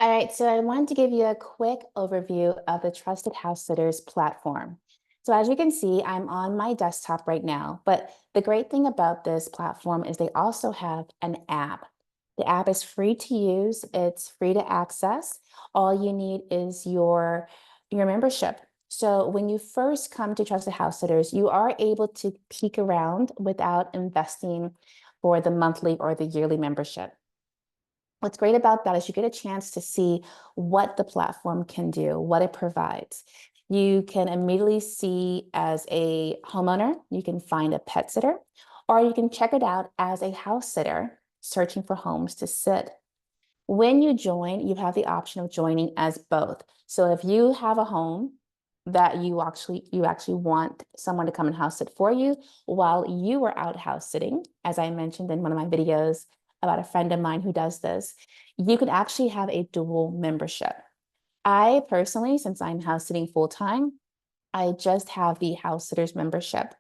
All right, so I wanted to give you a quick overview of the Trusted House Sitters platform. So as you can see, I'm on my desktop right now, but the great thing about this platform is they also have an app. The app is free to use, it's free to access. All you need is your membership. So when you first come to Trusted House Sitters, you are able to peek around without investing for the monthly or the yearly membership. What's great about that is you get a chance to see what the platform can do, what it provides. You can immediately see as a homeowner, you can find a pet sitter, or you can check it out as a house sitter searching for homes to sit. When you join, you have the option of joining as both. So if you have a home that you actually want someone to come and house sit for you while you are out house sitting, as I mentioned in one of my videos about a friend of mine who does this, you could actually have a dual membership. I personally, since I'm house sitting full time, I just have the house sitters membership.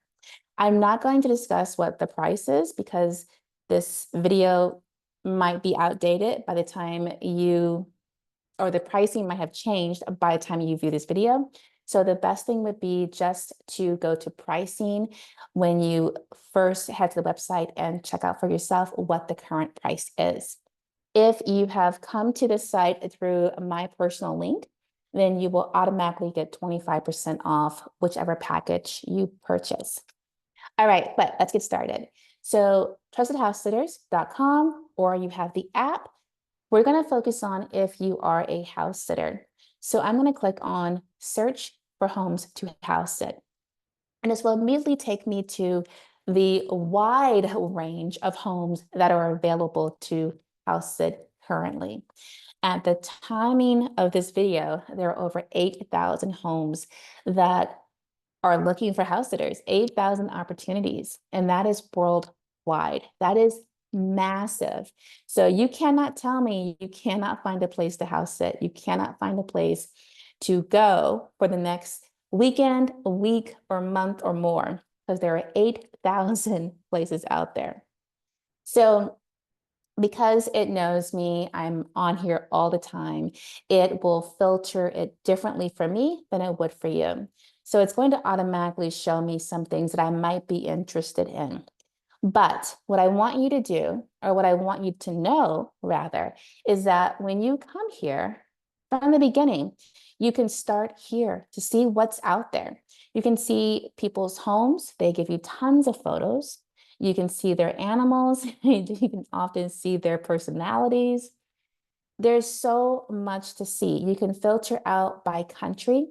I'm not going to discuss what the price is because this video might be outdated by the time or the pricing might have changed by the time you view this video. So the best thing would be just to go to pricing when you first head to the website and check out for yourself what the current price is. If you have come to this site through my personal link, then you will automatically get 25% off whichever package you purchase. All right, but let's get started. So trustedhousesitters.com, or you have the app. We're going to focus on if you are a house sitter. So I'm going to click on search for homes to house sit. And this will immediately take me to the wide range of homes that are available to house sit currently. At the timing of this video, there are over 8,000 homes that are looking for house sitters, 8,000 opportunities, and that is worldwide. That is massive. So you cannot tell me you cannot find a place to house sit. You cannot find a place to go for the next weekend, a week, or month or more, because there are 8,000 places out there. So because it knows me, I'm on here all the time, it will filter it differently for me than it would for you. So it's going to automatically show me some things that I might be interested in. But what I want you to do, or what I want you to know rather, is that when you come here from the beginning, you can start here to see what's out there. You can see people's homes. They give you tons of photos. You can see their animals. You can often see their personalities. There's so much to see. You can filter out by country.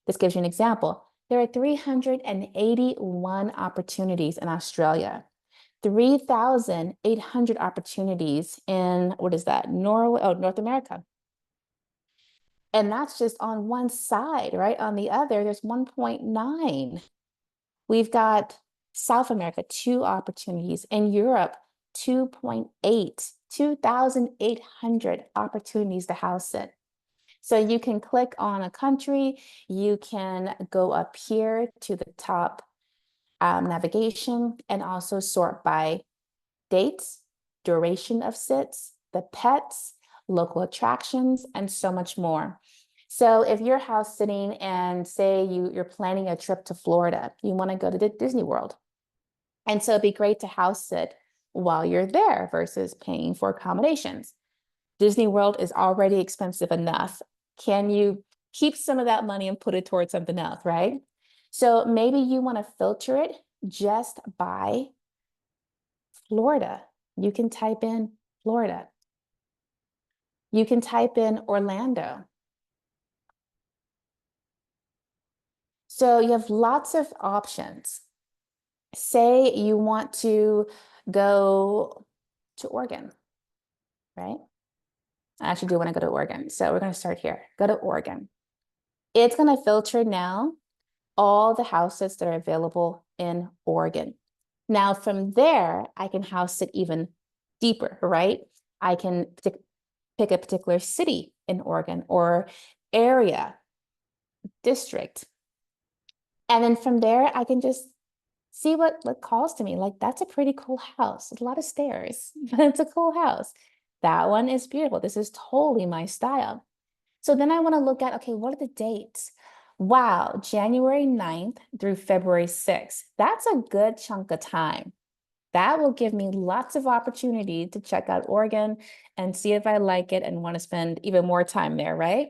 This gives you an example. There are 381 opportunities in Australia, 3,800 opportunities in, what is that, North America. And that's just on one side, right? On the other, there's 1.9. We've got South America, 2 opportunities. In Europe, 2.8, 2,800 opportunities to house it. So you can click on a country, you can go up here to the top navigation and also sort by dates, duration of sits, the pets, local attractions, and so much more. So if you're house sitting and say you're planning a trip to Florida, you want to go to Disney World. And so it'd be great to house sit while you're there versus paying for accommodations. Disney World is already expensive enough. Can you keep some of that money and put it towards something else, right? So maybe you want to filter it just by Florida. You can type in Florida. You can type in Orlando. So you have lots of options. Say you want to go to Oregon, right? I actually do want to go to Oregon. So we're going to start here. Go to Oregon. It's going to filter now all the houses that are available in Oregon. Now from there, I can house it even deeper, right? I can pick a particular city in Oregon or area, district. And then from there, I can just see what calls to me. Like, that's a pretty cool house. It's a lot of stairs, but it's a cool house. That one is beautiful. This is totally my style. So then I want to look at, okay, what are the dates? Wow, January 9th through February 6th. That's a good chunk of time. That will give me lots of opportunity to check out Oregon and see if I like it and want to spend even more time there, right?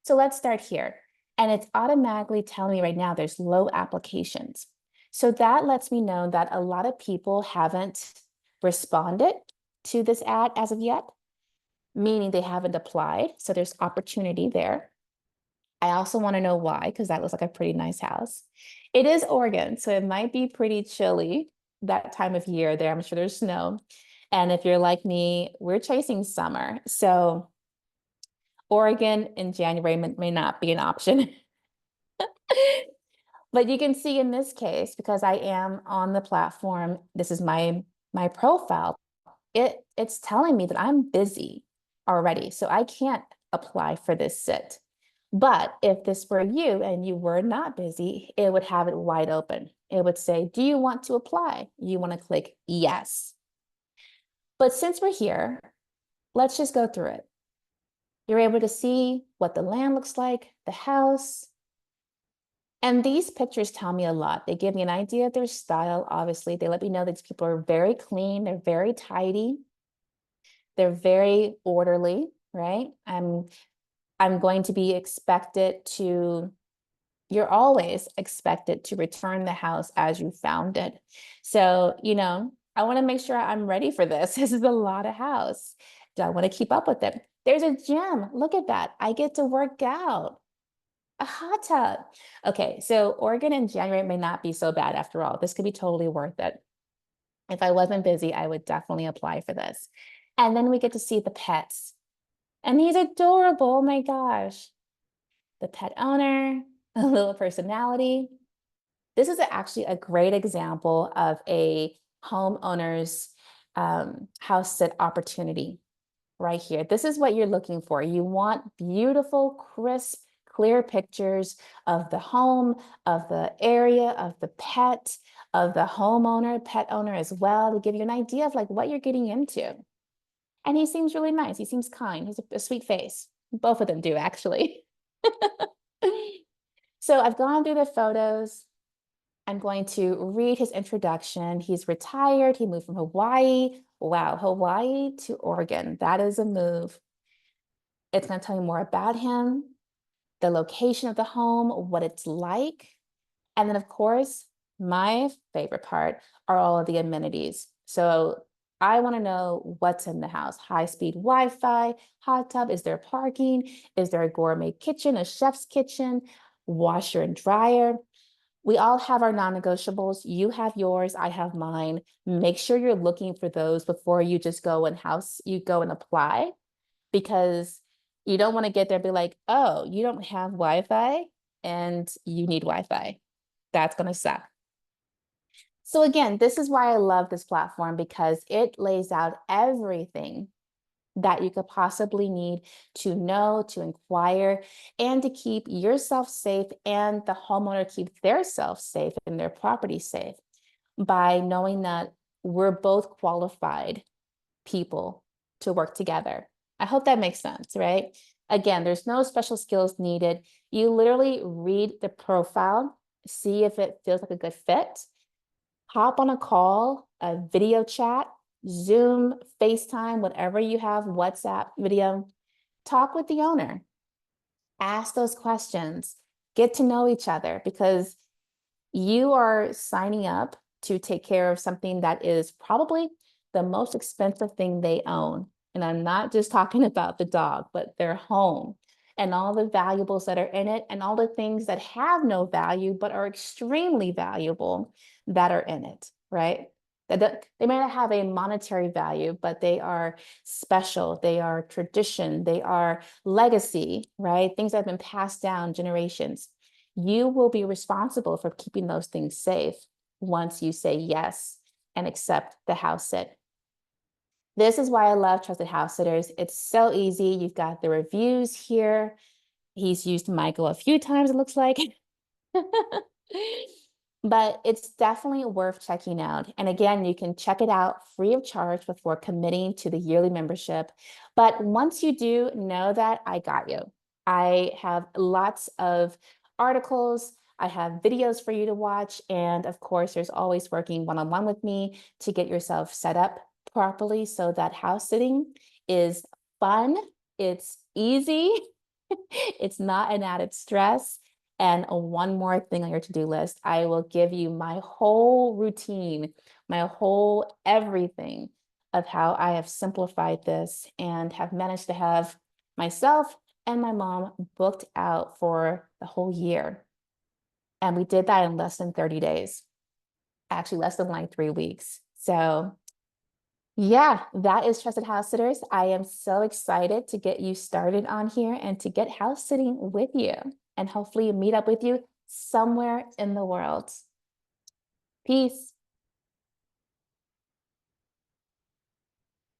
So let's start here. And it's automatically telling me right now there's low applications. So that lets me know that a lot of people haven't responded to this ad as of yet, meaning they haven't applied. So there's opportunity there. I also want to know why, because that looks like a pretty nice house. It is Oregon, so it might be pretty chilly that time of year there. I'm sure there's snow. And if you're like me, we're chasing summer. So Oregon in January may not be an option. But you can see in this case, because I am on the platform, this is my profile, it's telling me that I'm busy already. So I can't apply for this sit. But if this were you and you were not busy, it would have it wide open. It would say, do you want to apply? You want to click yes. But since we're here, let's just go through it. You're able to see what the land looks like, the house. And these pictures tell me a lot. They give me an idea of their style, obviously. They let me know that these people are very clean, they're very tidy, they're very orderly, right? I'm going to be expected to, you're always expected to return the house as you found it. So, I want to make sure I'm ready for this. This is a lot of house. Do I want to keep up with it? There's a gym. Look at that. I get to work out. A hot tub. Okay, so Oregon in January may not be so bad after all. This could be totally worth it. If I wasn't busy, I would definitely apply for this. And then we get to see the pets. And he's adorable. Oh my gosh. The pet owner, a little personality. This is actually a great example of a homeowner's house sit opportunity right here. This is what you're looking for. You want beautiful, crisp, clear pictures of the home, of the area, of the pet, of the homeowner, pet owner as well, to give you an idea of like what you're getting into. And he seems really nice. He seems kind. He's a sweet face. Both of them do, actually. So I've gone through the photos. I'm going to read his introduction. He's retired. He moved from Hawaii. Wow, Hawaii to Oregon. That is a move. It's going to tell you more about him, the location of the home, what it's like. And then, of course, my favorite part are all of the amenities. So I want to know what's in the house. High-speed Wi-Fi, hot tub. Is there parking? Is there a gourmet kitchen, a chef's kitchen, washer and dryer? We all have our non-negotiables. You have yours, I have mine. Make sure you're looking for those before you just go and apply, because you don't want to get there and be like, oh, you don't have Wi-Fi and you need Wi-Fi. That's going to suck. So again, this is why I love this platform, because it lays out everything that you could possibly need to know, to inquire, and to keep yourself safe and the homeowner keep their self safe and their property safe by knowing that we're both qualified people to work together. I hope that makes sense, right? Again, there's no special skills needed. You literally read the profile, see if it feels like a good fit, hop on a call, a video chat, Zoom, FaceTime, whatever you have, WhatsApp video, talk with the owner, ask those questions, get to know each other, because you are signing up to take care of something that is probably the most expensive thing they own. And I'm not just talking about the dog, but their home and all the valuables that are in it and all the things that have no value, but are extremely valuable that are in it, right? They may not have a monetary value, but they are special. They are tradition. They are legacy, right? Things that have been passed down generations. You will be responsible for keeping those things safe once you say yes and accept the house sit. This is why I love Trusted House Sitters. It's so easy. You've got the reviews here. He's used Michael a few times, it looks like. but it's definitely worth checking out. And again, you can check it out free of charge before committing to the yearly membership. But once you do, know that I got you. I have lots of articles, I have videos for you to watch, and of course, there's always working one-on-one with me to get yourself set up properly so that house sitting is fun, it's easy, it's not an added stress. And one more thing on your to-do list, I will give you my whole routine, my whole everything of how I have simplified this and have managed to have myself and my mom booked out for the whole year. And we did that in less than 30 days, actually less than like 3 weeks. So yeah, that is Trusted House Sitters. I am so excited to get you started on here and to get house sitting with you and hopefully meet up with you somewhere in the world. Peace.